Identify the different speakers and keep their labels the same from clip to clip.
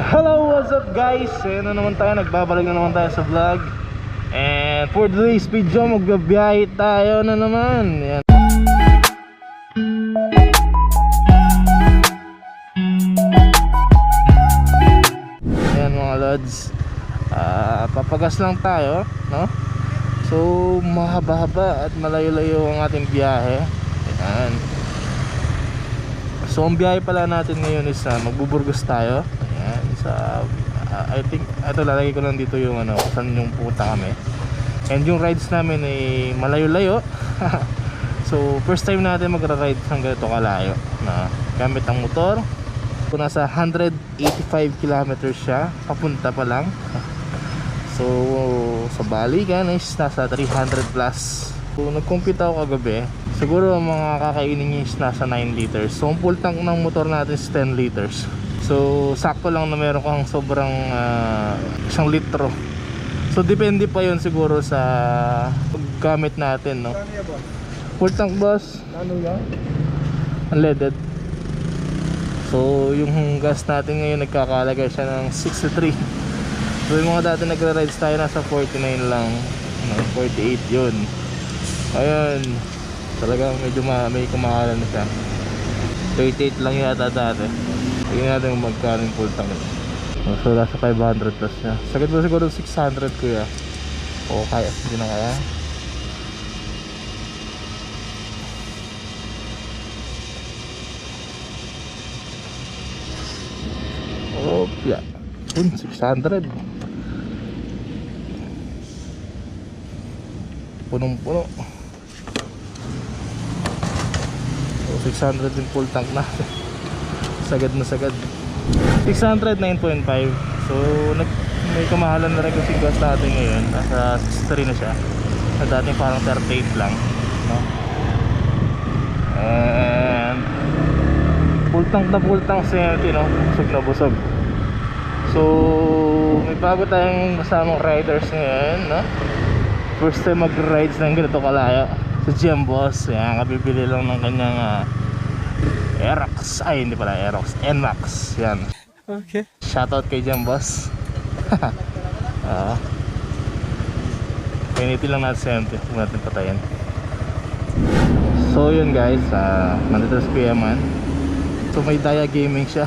Speaker 1: Hello, what's up guys? Ayan na naman tayo, nagbabalik na naman tayo sa vlog. And for today's video, magbabiyahe tayo na naman. Ayan. Ayan mga lods, papagas lang tayo, no? So mahaba-haba at malayo-layo ang ating biyahe. Ayan. So ang biyahe pala natin ngayon is magbuburgos tayo. Ayan, I think ito lalagay ko lang dito yung kung saan yung pupunta kami. And yung rides namin ay malayo-layo. So first time natin magra-ride ng ganito kalayo na gamit ang motor. Kung nasa 185 kilometers siya papunta pa lang. So sa balikan is nasa 300 plus. So nag-compute ako kagabi, siguro ang mga kakainin niya is nasa 9 liters. So ang full tank ng motor natin is 10 liters. So sakto lang na meron kang sobrang 1 litro. So depende pa yun siguro sa paggamit natin, no? Full tank boss, ano yan? Unleaded. So yung gas natin ngayon nagkakalagay siya ng 63. So yung mga dati nagra-rides tayo nasa 49 lang, no? 48 yun. Ayun, talagang medyo may kumahalan na siya. 38 lang yata dati. Tingnan natin kung magkano yung full tank. So nasa 500 plus niya. Sagad mo siguro 600 kuya. O kaya, hindi na kaya. Oh, yeah. 600. Punong-puno. So 600 yung full tank natin. Sagad na sagad. 600, 9.5. So may kamahalan na rin kasi gas natin ngayon. Nasa 63 na siya. Sa dating parang 38 lang, no? And full tank CMT, no? Busog na busog. So may bago tayong kasamang riders ngayon, no? First time mag-rides ng ganito kalayo sa GM boss. Yan, kabibili lang ng kanyang Aerox. Ay, hindi pala Aerox, NMAX. Yan. Okay. Shoutout kay GM boss. Piniti lang natin sa empty. Huwag natin patayin. So yun guys, nandito sa PMan. So may Dia Gaming siya.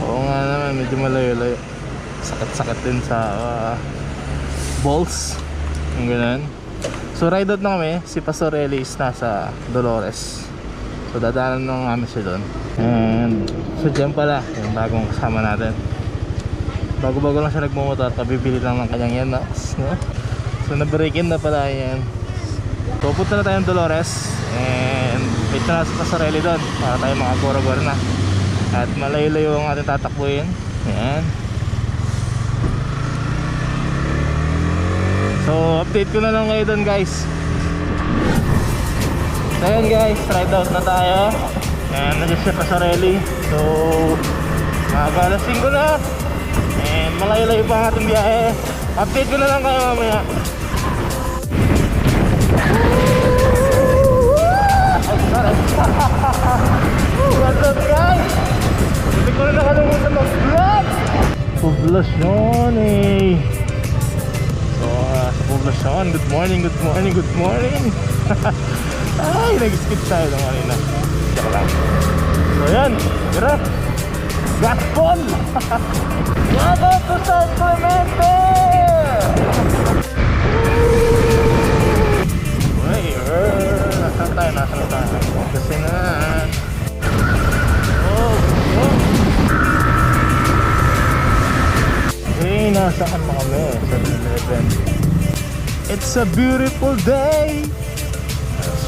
Speaker 1: Oo nga naman, medyo malayo-layo. Sakit-sakit din sa balls. Yung ganun. So ride out na kami. Si Pastor Eli is nasa Dolores. So dadaanan na namin siya doon. And so dyan pala yung bagong kasama natin. Bago-bago lang siya nagmumotor. Kabibili lang ng kanyang NMAX, no? So na-break in na pala yan. So punta na tayong Dolores. And wait na si Pastor Eli doon para tayo makagora-gora na. At malayo-layo ang ating tatakbuhin. Ayan. So update ko na lang kayo doon guys. So ayan guys, ride out na tayo. And nandiyan siya Pasarelli. So mga 5 na. And malayo-layo pa ang ating biyahe. Update ko na lang kayo mamaya. What's up guys? Hindi ko na nakalimutan mag-vlog. Poblasyon eh. So sa poblasyon, good morning, good morning, good morning. Ay, nag-skip tayo ng kanina. Tsaka lang. So yan, tira. Gaspol! Welcome to San Clemente! Nasaan tayo? Nasaan tayo? Kasi na. Okay, nasaan na kami? Sa 11. It's a beautiful day!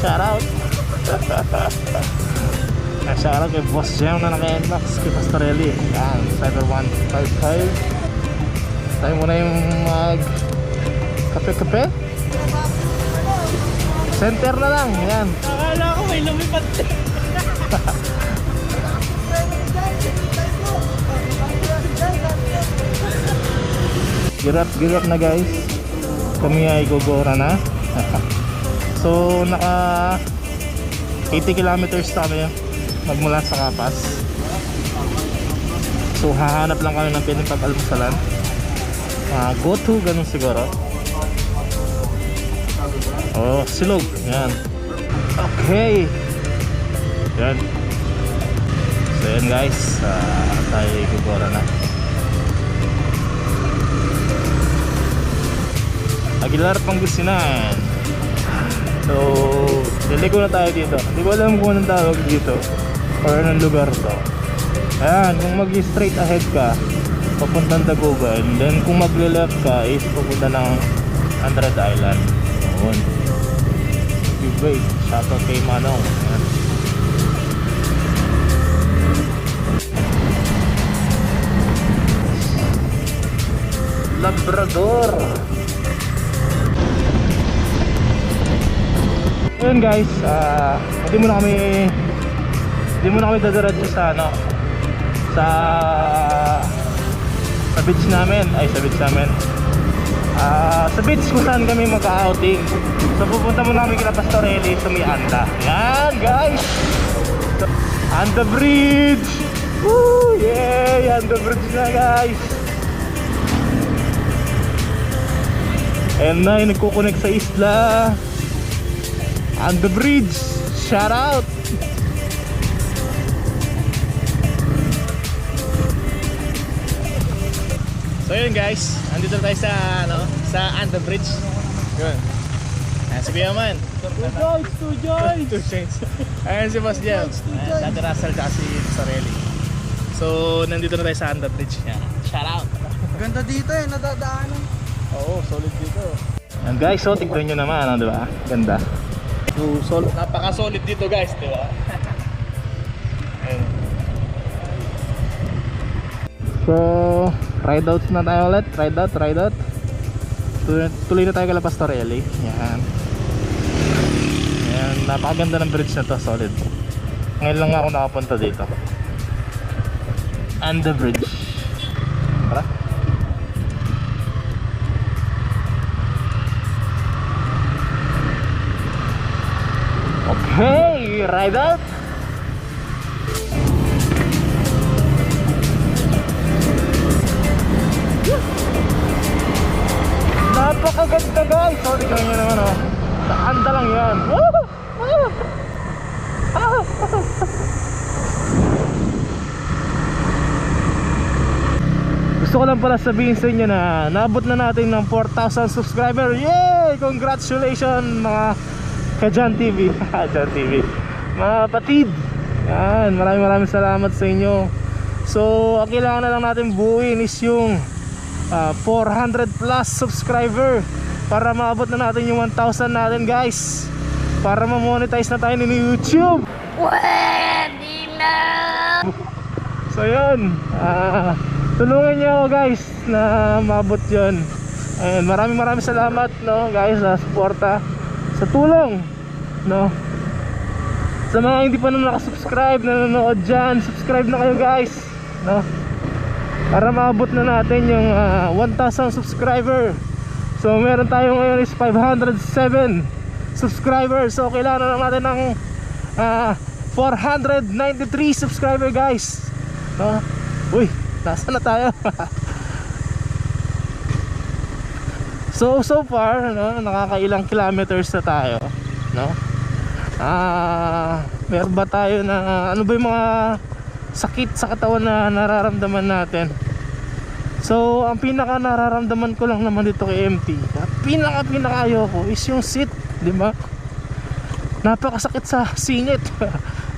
Speaker 1: Shout out! Shout out kay Boss Jam na naka-NMAX kay Pastorelli. Yan, Cyber 155. Tayo muna yung mag kape-kape. Center na lang, yan.
Speaker 2: Akala ko may lumipad.
Speaker 1: Girap na guys. Kami ay gogora na. So naka 80 kilometers na kami magmula sa Kapas. So hahanap lang kami ng pinagpapalmusalan. Go to, ganun siguro. Oh, silog. Yan. Okay. Yan. So yan guys, tayo gugora na. Aguilar Pangasinan. So liliko na tayo dito. Hindi ko alam kung anong tawag dito or anong lugar to. Ayan, kung mag-straight ahead ka papuntang Daguban, then kung magle-left ka is pupunta ng Andred Island. Yun. Wait, shoutout kay Manong. Ayan. Labrador. Ayun guys, hindi muna kami dadiretso sa sa beach namin. Sa beach kung saan kami mag-outing. So pupunta muna kami kila Pastorelli sa may Anda. Yan guys, so, Anda Bridge. Woo! Yay! Anda Bridge na guys. And na yung nagkukonek sa isla Anda Bridge. Shout out. So yun guys, andito tayo sa sa Anda Bridge. Yun. Ayan si Kuya Man. Two joints. Ayan si Boss Jeff. Ayan, Dati Russell at si Sarelli. So nandito na tayo sa Anda Bridge. Yan. Shout out.
Speaker 2: Ganda dito nadadaanan.
Speaker 1: Oo, solid dito. Ayan guys, so tignan nyo naman, di ba? Ganda. So napaka-solid dito guys, di ba? Ayan. So ride out na tayo ulit. Ride out. Tuloy na tayo kala Pastorelli. Yan. Yan, napakaganda ng bridge na to, solid. Ngayon lang ako nakapunta dito. And the bridge. Tara. Okay, ride out. Napakaganda guys. So tignan nyo naman oh. Sa Anda lang yan. Gusto ko lang pala sabihin sa inyo na naabot na natin ng 4,000 subscriber. Yay! Congratulations mga Kajan TV. Kajan TV, mga patid. Yan, maraming salamat sa inyo. So ang kailangan na lang natin buuin is yung 400 plus subscriber para maabot na natin yung 1,000 natin guys, para ma-monetize na tayo ni YouTube. Pwede na. So yun, tulungan nyo ako guys na maabot yun. And maraming salamat no guys sa suporta, sa tulong no. Sa mga hindi pa na nakasubscribe, nanonood dyan, subscribe na kayo guys no, para maabot na natin yung 1,000 subscriber. So meron tayo ngayon is 507 subscribers. So kailangan na natin ng 493 subscriber guys no? Uy, nasa na tayo? So far no, nakakailang kilometers na tayo no? Meron ba tayo na ano ba yung mga sakit sa katawan na nararamdaman natin? So ang pinaka nararamdaman ko lang naman dito kay MT, pinaka ayoko is yung seat, di ba? Napakasakit sa singit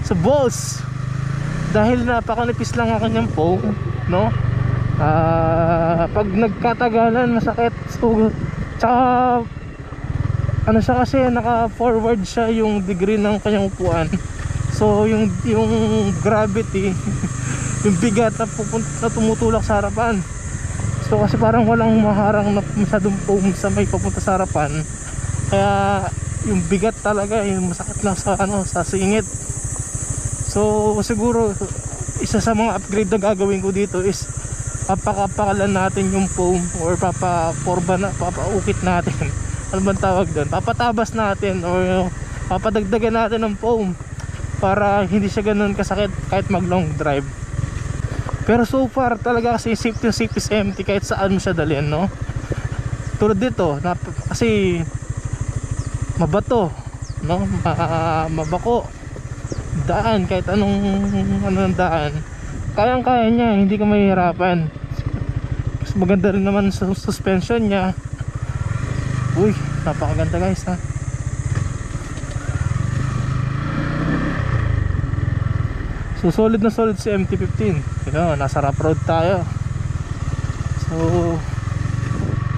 Speaker 1: sa balls dahil napakanipis lang ang kanyang foam no. Pag nagkatagalan masakit. So tsaka ano siya kasi, naka forward siya yung degree ng kanyang upuan. So yung gravity yung bigat na tumutulak sa harapan. So kasi parang walang maharang na masyadong foam sa may papunta sa harapan, kaya yung bigat talaga yung masakit lang sa sa singit. So siguro isa sa mga upgrade na gagawin ko dito is papakapakalan natin yung foam, or papaukit natin ano bang tawag doon, papatabas natin or papadagdagan natin ng foam para hindi siya ganoon kasakit kahit mag long drive. Pero so far talaga kasi safety is empty kahit saan mo siya dalhin, no? Tulad dito, kasi mabato, no? Mabako. Daan, kahit anong daan. Kayang-kaya niya, hindi ka mahihirapan. Mas maganda rin naman sa suspension niya. Uy, napakaganda guys, ha. So solid na solid si MT-15. Yun, nasa rough road tayo. So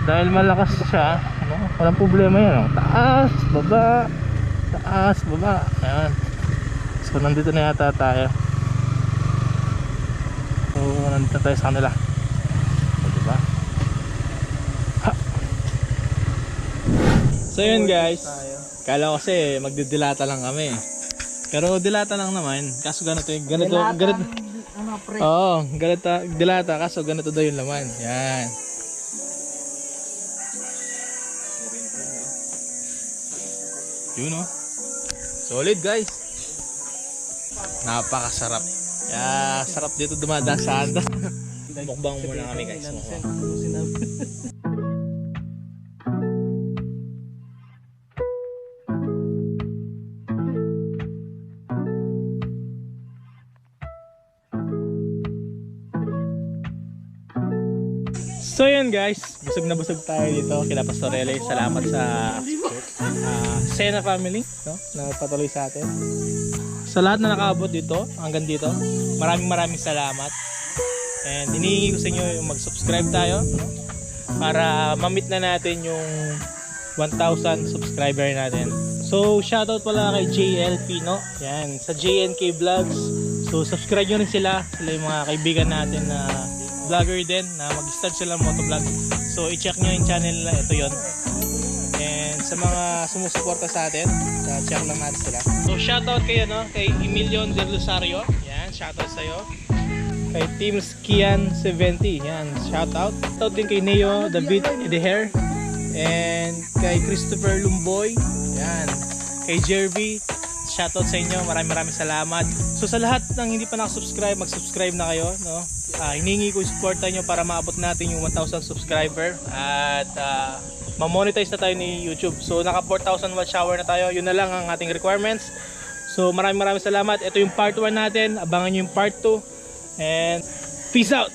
Speaker 1: dahil malakas siya, ano, walang problema yan, oh. Taas, baba. Taas, baba. Ayan. So nandito na yata tayo. So nandito tayo sa kanila. So, diba? Ha! So yun guys, kala ko kasi magdidilata lang kami. Pero dilata lang naman. Kaso ganito yung ganito.
Speaker 2: Ano, pre?
Speaker 1: Oo, ganito dilata kaso ganito daw yung laman. Yan. Yun, oh. Solid guys. Napakasarap. Yeah, sarap dito dumadaan sa anda. Mukbang muna kami guys. So yun guys, busog na busog tayo dito kila Pastorele. Salamat sa Sena family, no, na patuloy sa atin. Sa lahat na nakaabot dito, hanggang dito, maraming salamat. And hinihingi ko sa inyo yung mag-subscribe tayo, no, para ma-meet na natin yung 1,000 subscriber natin. So shoutout pala kay JL Pino, yan, sa JNK Vlogs. So subscribe nyo rin sila yung mga kaibigan natin na vlogger din na mag-start sila motovlog. So i-check nyo yung channel nila, ito yon. And sa mga sumusuporta sa atin, check lang natin sila. So shoutout kayo, no, kay Emilio Del Rosario, yan, shoutout sa'yo. Kay Team Skian 70, yan, shoutout. Shoutout din kay Neo David Edeher, and kay Christopher Lumboy, yan, kay Jervy, shoutout sa inyo, maraming salamat. So sa lahat ng hindi pa nakasubscribe, mag-subscribe na kayo, no? Hiningi ko yung suporta nyo para maabot natin yung 1,000 subscriber at ma-monetize na tayo ni YouTube. So naka 4,000 watch hour na tayo, yun na lang ang ating requirements. So maraming salamat. Ito yung part 1 natin, abangan nyo yung part 2 and peace out!